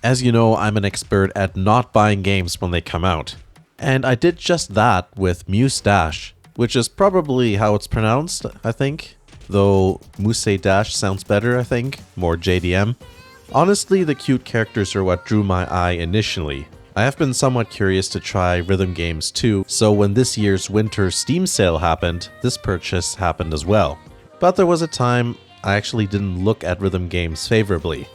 As you know, I'm an expert at not buying games when they come out. And I did just that with Muse Dash, which is probably how it's pronounced, I think. Though Muse Dash sounds better, I think, more JDM. Honestly, the cute characters are what drew my eye initially. I have been somewhat curious to try rhythm games too, so when this year's winter Steam sale happened, this purchase happened as well. But there was a time I actually didn't look at rhythm games favorably.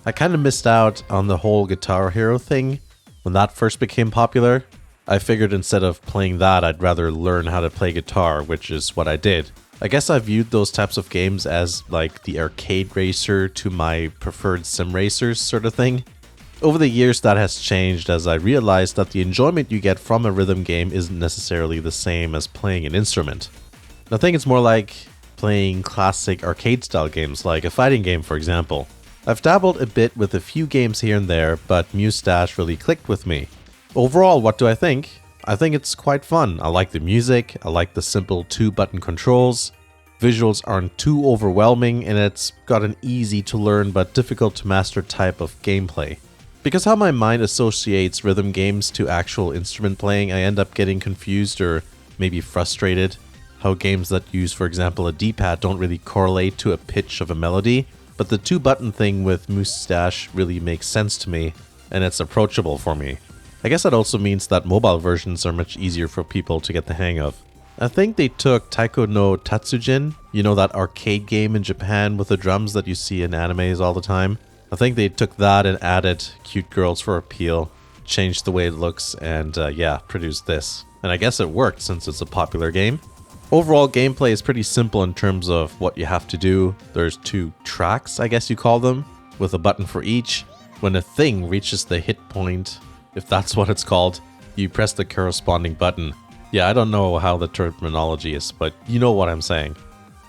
I kind of missed out on the whole Guitar Hero thing when that first became popular. I figured instead of playing that, I'd rather learn how to play guitar, which is what I did. I guess I viewed those types of games as like the arcade racer to my preferred sim racers sort of thing. Over the years that has changed as I realized that the enjoyment you get from a rhythm game isn't necessarily the same as playing an instrument. I think it's more like playing classic arcade style games like a fighting game, for example. I've dabbled a bit with a few games here and there, but Muse Dash really clicked with me. Overall, what do I think? I think it's quite fun. I like the music, I like the simple 2-button controls. Visuals aren't too overwhelming, and it's got an easy to learn but difficult to master type of gameplay. Because how my mind associates rhythm games to actual instrument playing, I end up getting confused or maybe frustrated. How games that use, for example, a D-pad don't really correlate to a pitch of a melody, but the 2-button thing with Muse Dash really makes sense to me, and it's approachable for me. I guess that also means that mobile versions are much easier for people to get the hang of. I think they took Taiko no Tatsujin, you know, that arcade game in Japan with the drums that you see in animes all the time. I think they took that and added cute girls for appeal, changed the way it looks, and produced this. And I guess it worked since it's a popular game. Overall, gameplay is pretty simple in terms of what you have to do. There's 2 tracks, I guess you call them, with a button for each. When a thing reaches the hit point, if that's what it's called, you press the corresponding button. Yeah, I don't know how the terminology is, but you know what I'm saying.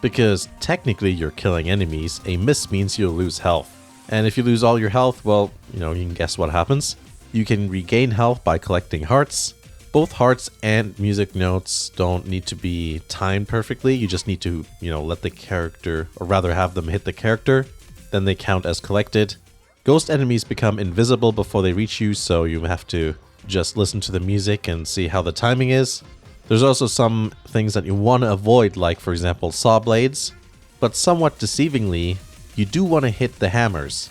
Because technically you're killing enemies, a miss means you'll lose health. And if you lose all your health, well, you can guess what happens. You can regain health by collecting hearts. Both hearts and music notes don't need to be timed perfectly. You just need to, let the character, or rather have them hit the character. Then they count as collected. Ghost enemies become invisible before they reach you, so you have to just listen to the music and see how the timing is. There's also some things that you want to avoid, like for example saw blades. But somewhat deceivingly, you do want to hit the hammers.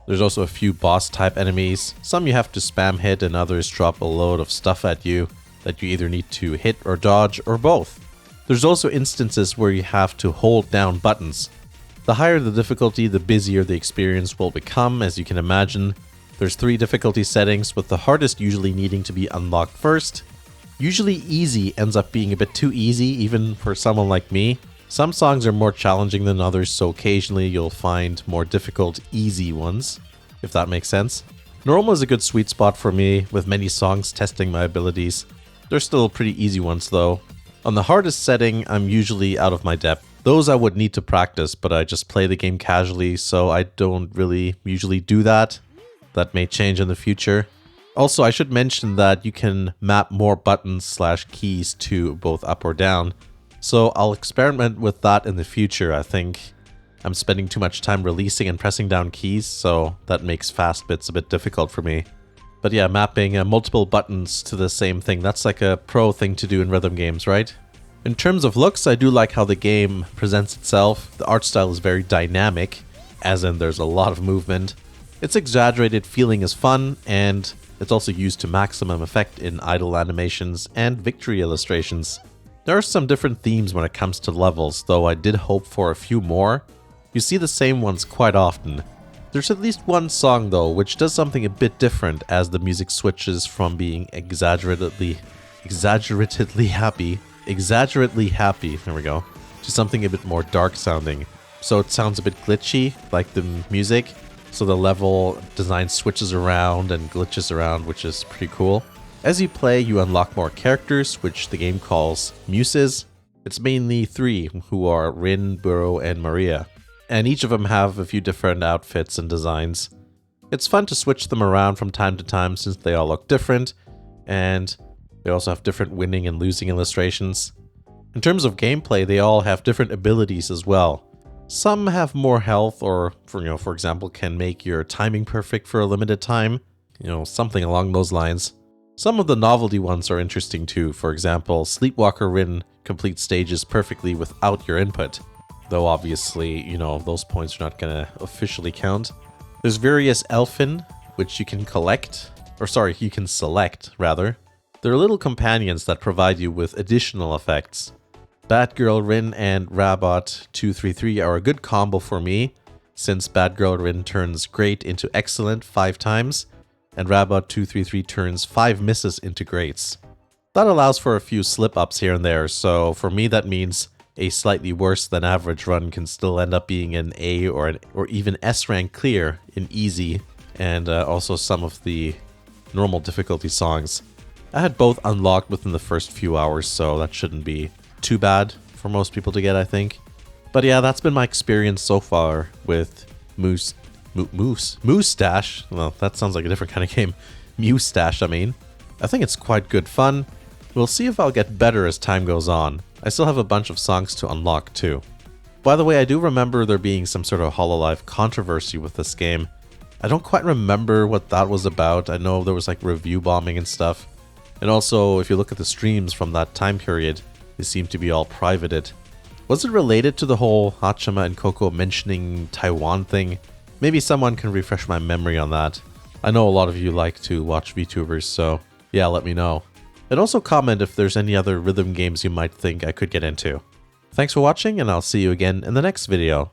There's also a few boss type enemies. Some you have to spam hit and others drop a load of stuff at you that you either need to hit or dodge or both. There's also instances where you have to hold down buttons. The higher the difficulty, the busier the experience will become, as you can imagine. There's 3 difficulty settings, with the hardest usually needing to be unlocked first. Usually easy ends up being a bit too easy, even for someone like me. Some songs are more challenging than others, so occasionally you'll find more difficult, easy ones, if that makes sense. Normal is a good sweet spot for me, with many songs testing my abilities. They're still pretty easy ones though. On the hardest setting, I'm usually out of my depth. Those I would need to practice, but I just play the game casually, so I don't really usually do that. That may change in the future. Also, I should mention that you can map more buttons/keys to both up or down. So I'll experiment with that in the future. I think I'm spending too much time releasing and pressing down keys, so that makes fast bits a bit difficult for me. But yeah, mapping multiple buttons to the same thing, that's like a pro thing to do in rhythm games, right? In terms of looks, I do like how the game presents itself. The art style is very dynamic, as in there's a lot of movement. Its exaggerated feeling is fun, and it's also used to maximum effect in idle animations and victory illustrations. There are some different themes when it comes to levels, though I did hope for a few more. You see the same ones quite often. There's at least one song though, which does something a bit different as the music switches from being exaggeratedly happy, there we go, to something a bit more dark sounding. So it sounds a bit glitchy, like the music, so the level design switches around and glitches around, which is pretty cool. As you play, you unlock more characters, which the game calls muses. It's mainly 3, who are Rin, Buro, and Maria. And each of them have a few different outfits and designs. It's fun to switch them around from time to time since they all look different, and they also have different winning and losing illustrations. In terms of gameplay, they all have different abilities as well. Some have more health or, for example, can make your timing perfect for a limited time. Something along those lines. Some of the novelty ones are interesting too. For example, Sleepwalker Rin completes stages perfectly without your input. Though obviously, those points are not going to officially count. There's various Elfin, which you can collect. You can select, rather. They're little companions that provide you with additional effects. Batgirl Rin and Rabot 233 are a good combo for me, since Batgirl Rin turns great into excellent 5 times, and Rabot 233 turns 5 misses into greats. That allows for a few slip-ups here and there, so for me that means a slightly worse than average run can still end up being an A or even S rank clear in easy, and also some of the normal difficulty songs. I had both unlocked within the first few hours, so that shouldn't be too bad for most people to get, I think. But yeah, that's been my experience so far with Moustache. Well, that sounds like a different kind of game. Moustache, I mean. I think it's quite good fun. We'll see if I'll get better as time goes on. I still have a bunch of songs to unlock too. By the way, I do remember there being some sort of Hololive controversy with this game. I don't quite remember what that was about. I know there was like review bombing and stuff. And also, if you look at the streams from that time period, they seem to be all privated. Was it related to the whole Hachima and Coco mentioning Taiwan thing? Maybe someone can refresh my memory on that. I know a lot of you like to watch VTubers, so yeah, let me know. And also comment if there's any other rhythm games you might think I could get into. Thanks for watching, and I'll see you again in the next video.